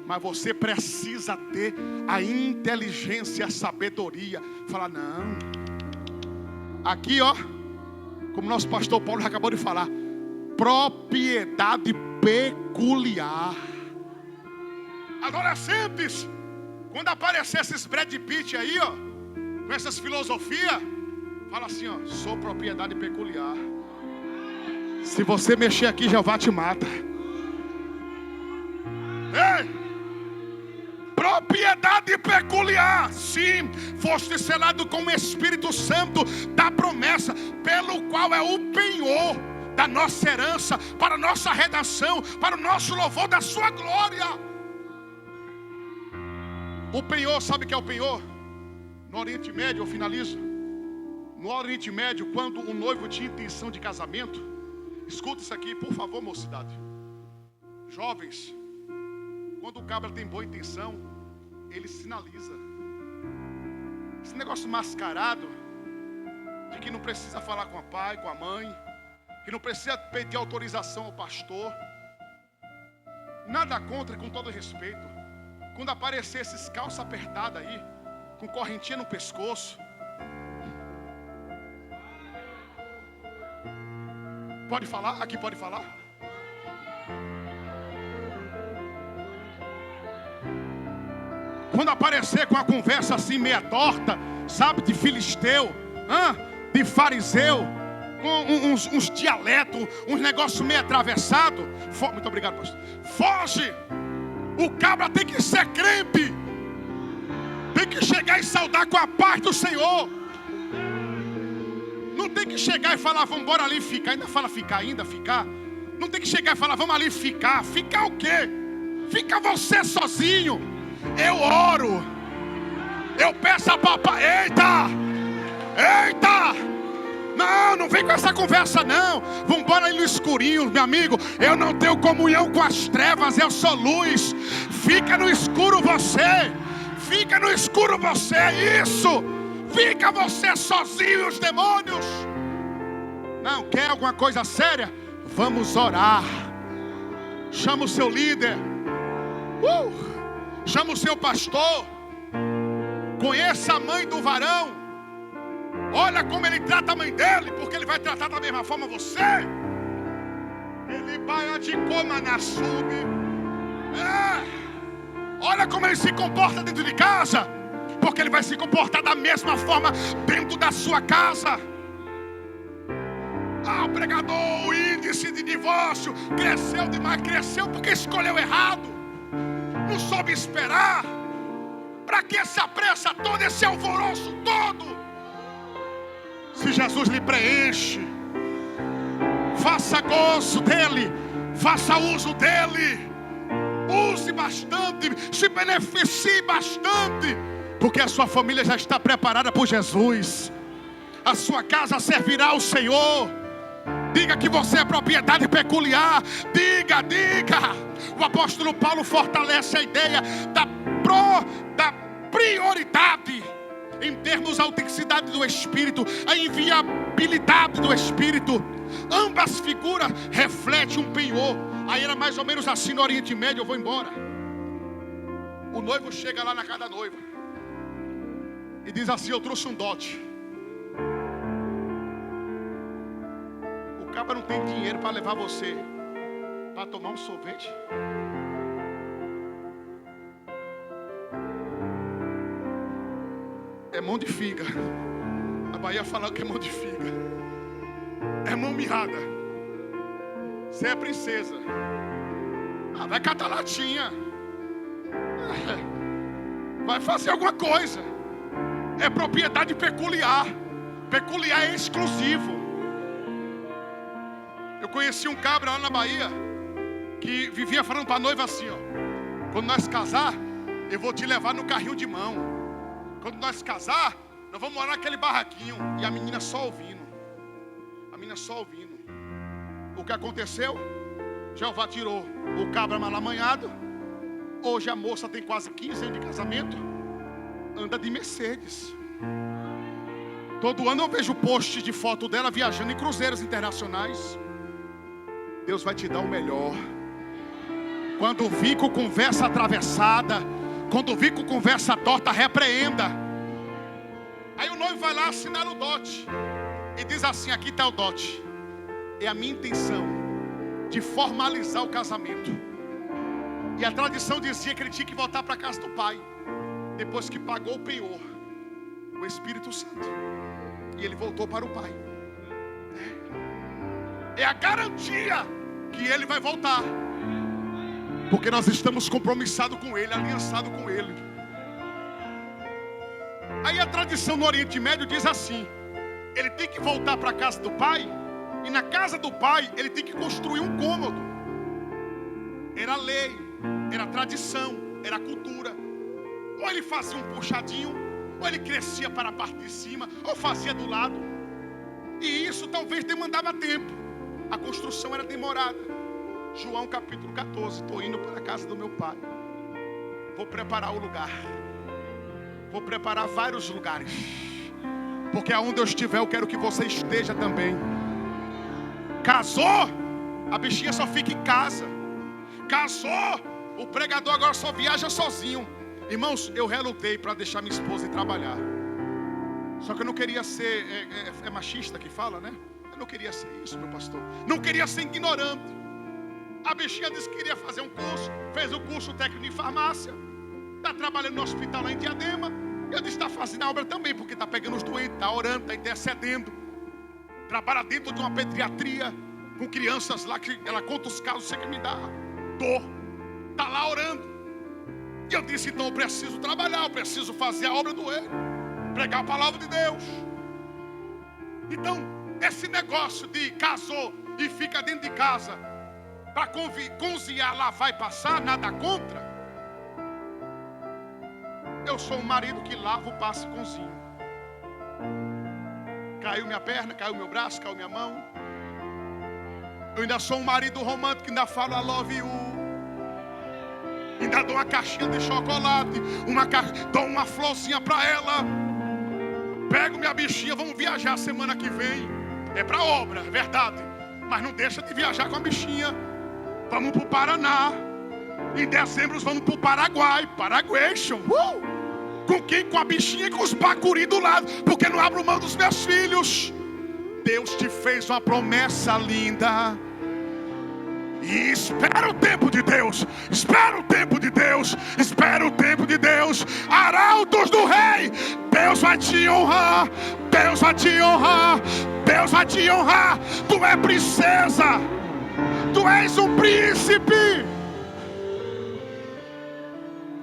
Speaker 1: Mas você precisa ter a inteligência, a sabedoria. Falar, não. Aqui, ó, como nosso pastor Paulo acabou de falar, propriedade peculiar. Adolescentes, quando aparecer esses Brad Pitt aí, ó, com essas filosofias, fala assim, ó, sou propriedade peculiar. Se você mexer aqui, Jeová te mata. Ei! Propriedade peculiar. Sim, foste selado com o Espírito Santo da promessa, pelo qual é o penhor da nossa herança, para a nossa redenção, para o nosso louvor da sua glória. O penhor, sabe o que é o penhor? No Oriente Médio, eu finalizo. No Oriente Médio, quando o noivo tinha intenção de casamento, escuta isso aqui, por favor, mocidade. Jovens, quando o cabra tem boa intenção, ele sinaliza. Esse negócio mascarado, de que não precisa falar com o pai, com a mãe, que não precisa pedir autorização ao pastor. Nada contra, com todo respeito. Quando aparecer esses calça apertada aí, com correntinha no pescoço, pode falar? Aqui pode falar? Quando aparecer com a conversa assim meia torta, sabe, de filisteu, de fariseu, com uns dialetos, uns negócios meio atravessados, muito obrigado, pastor. Foge! O cabra tem que ser crente, tem que chegar e saudar com a paz do Senhor. Não tem que chegar e falar, vamos embora ali ficar. Ainda fala ficar, ainda ficar. Não tem que chegar e falar, vamos ali ficar. Ficar o quê? Fica você sozinho. Eu oro, eu peço a papai. Eita! Não vem com essa conversa não. Vamos embora ali no escurinho, meu amigo. Eu não tenho comunhão com as trevas, eu sou luz. Fica no escuro você. Fica no escuro você, isso. Fica você sozinho, os demônios. Não quer alguma coisa séria? Vamos orar. Chama o seu líder. Chama o seu pastor. Conheça a mãe do varão. Olha como ele trata a mãe dele, porque ele vai tratar da mesma forma você. Ele vai de coma na sub. Olha como ele se comporta dentro de casa, porque ele vai se comportar da mesma forma dentro da sua casa. O pregador, o índice de divórcio cresceu demais. Cresceu porque escolheu errado, não soube esperar. Para que essa pressa toda, esse alvoroço todo? Se Jesus lhe preenche, faça gozo dele, faça uso dele, use bastante, se beneficie bastante, porque a sua família já está preparada por Jesus. A sua casa servirá ao Senhor. Diga que você é propriedade peculiar. Diga. O apóstolo Paulo fortalece a ideia da prioridade em termos da autenticidade do Espírito, a inviabilidade do Espírito. Ambas figuras refletem um penhor. Aí era mais ou menos assim no Oriente Médio. Eu vou embora. O noivo chega lá na casa da noiva e diz assim: eu trouxe um dote. O cabra não tem dinheiro para levar você para tomar um sorvete. É mão de figa. A Bahia fala que é mão de figa. É mão mirrada. Você é princesa. Vai catar latinha. Vai fazer alguma coisa. É propriedade peculiar.
Speaker 2: peculiar, é exclusivo. Eu conheci um cabra lá na Bahia que vivia falando para a noiva assim, ó: quando nós casar, eu vou te levar no carrinho de mão. Quando nós casar, nós vamos morar naquele barraquinho. E a menina só ouvindo. A menina só ouvindo. O que aconteceu? Jeová tirou o cabra mal amanhado. Hoje a moça tem quase 15 anos de casamento, anda de Mercedes. Todo ano eu vejo posts de foto dela viajando em cruzeiros internacionais. Deus vai te dar o melhor. Quando vir com conversa atravessada, quando vir com conversa torta, repreenda. Aí o noivo vai lá assinar o dote e diz assim: aqui está o dote. É a minha intenção de formalizar o casamento. E a tradição dizia que ele tinha que voltar para a casa do pai, depois que pagou o penhor, o Espírito Santo. E ele voltou para o pai. É a garantia que ele vai voltar, porque nós estamos compromissados com ele, aliançados com ele. Aí a tradição no Oriente Médio diz assim: ele tem que voltar para a casa do pai, e na casa do pai ele tem que construir um cômodo. Era lei, era tradição, era cultura. Ou ele fazia um puxadinho, ou ele crescia para a parte de cima, ou fazia do lado. E isso talvez demandava tempo. A construção era demorada. João capítulo 14: estou indo para a casa do meu pai. Vou preparar o lugar. Vou preparar vários lugares, porque aonde eu estiver eu quero que você esteja também. Casou, a bichinha só fica em casa. Casou, o pregador agora só viaja sozinho. Irmãos, eu relutei para deixar minha esposa ir trabalhar. Só que eu não queria ser é machista que fala, né? Eu não queria ser isso, meu pastor. Não queria ser ignorante. A bichinha disse que queria fazer um curso, fez o curso técnico em farmácia, está trabalhando no hospital lá em Diadema. Eu disse: está fazendo a obra também, porque está pegando os doentes, está orando, está intercedendo. Trabalha dentro de uma pediatria com crianças lá, que ela conta os casos, você que me dá dor. Está lá orando. E eu disse: então eu preciso trabalhar, eu preciso fazer a obra do reino, pregar a palavra de Deus. Então, esse negócio de casou e fica dentro de casa para cozinhar, lavar e passar, nada contra. Eu sou um marido que lavo, passo e cozinho. Caiu minha perna, caiu meu braço, caiu minha mão. Eu ainda sou um marido romântico, ainda falo I love you. Ainda dou uma caixinha de chocolate, dou uma florzinha para ela. Pego minha bichinha, vamos viajar semana que vem. É para obra, é verdade. Mas não deixa de viajar com a bichinha. Vamos para o Paraná. Em dezembro vamos para o Paraguai. Paraguation. Com quem? Com a bichinha e com os bacuri do lado. Porque não abro mão dos meus filhos. Deus te fez uma promessa linda. E espera o tempo de Deus. Espera o tempo de Deus. Espera o tempo de Deus. Arautos do rei. Deus vai te honrar. Deus vai te honrar. Deus vai te honrar. Tu é princesa. Tu és um príncipe.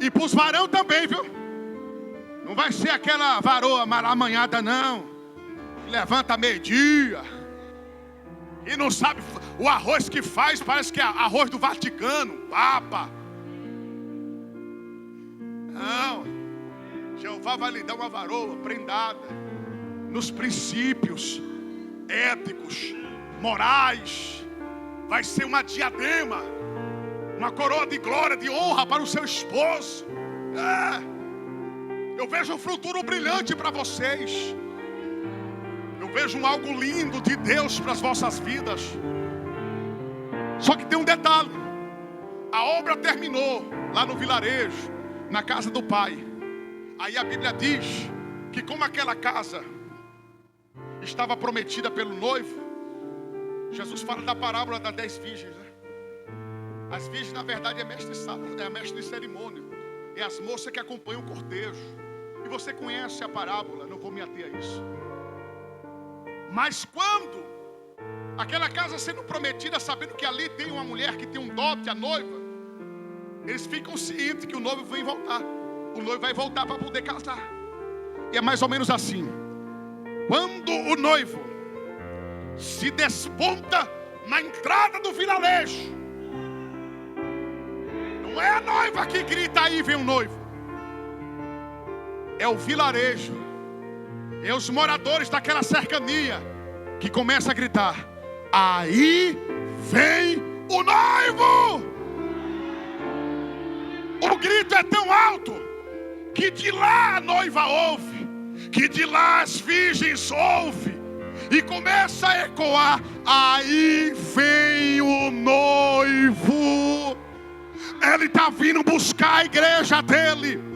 Speaker 2: E para os varão também, viu? Não vai ser aquela varoa malamanhada, não. Levanta meio-dia e não sabe o arroz que faz, parece que é arroz do Vaticano, Papa. Não. Jeová vai lhe dar uma varoa prendada nos princípios éticos, morais. Vai ser uma diadema, uma coroa de glória, de honra para o seu esposo. Eu vejo um futuro brilhante para vocês. Eu vejo algo lindo de Deus para as vossas vidas. Só que tem um detalhe. A obra terminou lá no vilarejo, na casa do pai. Aí a Bíblia diz que como aquela casa estava prometida pelo noivo, Jesus fala da parábola das 10 virgens, né? As virgens na verdade é a mestre de cerimônia. É as moças que acompanham o cortejo. E você conhece a parábola, não vou me ater a isso. Mas quando aquela casa sendo prometida, sabendo que ali tem uma mulher que tem um dote, a noiva, eles ficam cientes que o noivo vem voltar. O noivo vai voltar para poder casar. E é mais ou menos assim. Quando o noivo se desponta na entrada do vilarejo, não é a noiva que grita, aí vem o noivo. É o vilarejo, é os moradores daquela cercania que começam a gritar, aí vem o noivo. O grito é tão alto que de lá a noiva ouve, que de lá as virgens ouvem, e começa a ecoar, aí vem o noivo. Ele está vindo buscar a igreja dele.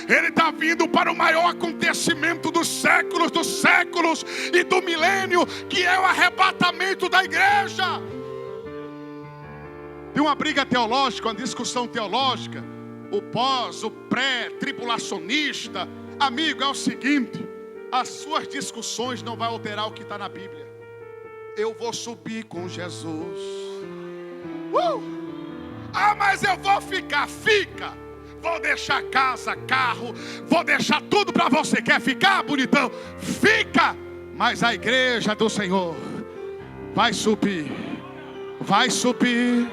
Speaker 2: Ele está vindo para o maior acontecimento dos séculos e do milênio, que é o arrebatamento da igreja. Tem uma briga teológica, uma discussão teológica, o pós, o pré-tribulacionista. Amigo, é o seguinte, as suas discussões não vão alterar o que está na Bíblia. Eu vou subir com Jesus. Ah, mas eu vou ficar, fica. Vou deixar casa, carro, vou deixar tudo para você. Quer ficar, bonitão? Fica. Mas a igreja do Senhor vai subir, vai subir.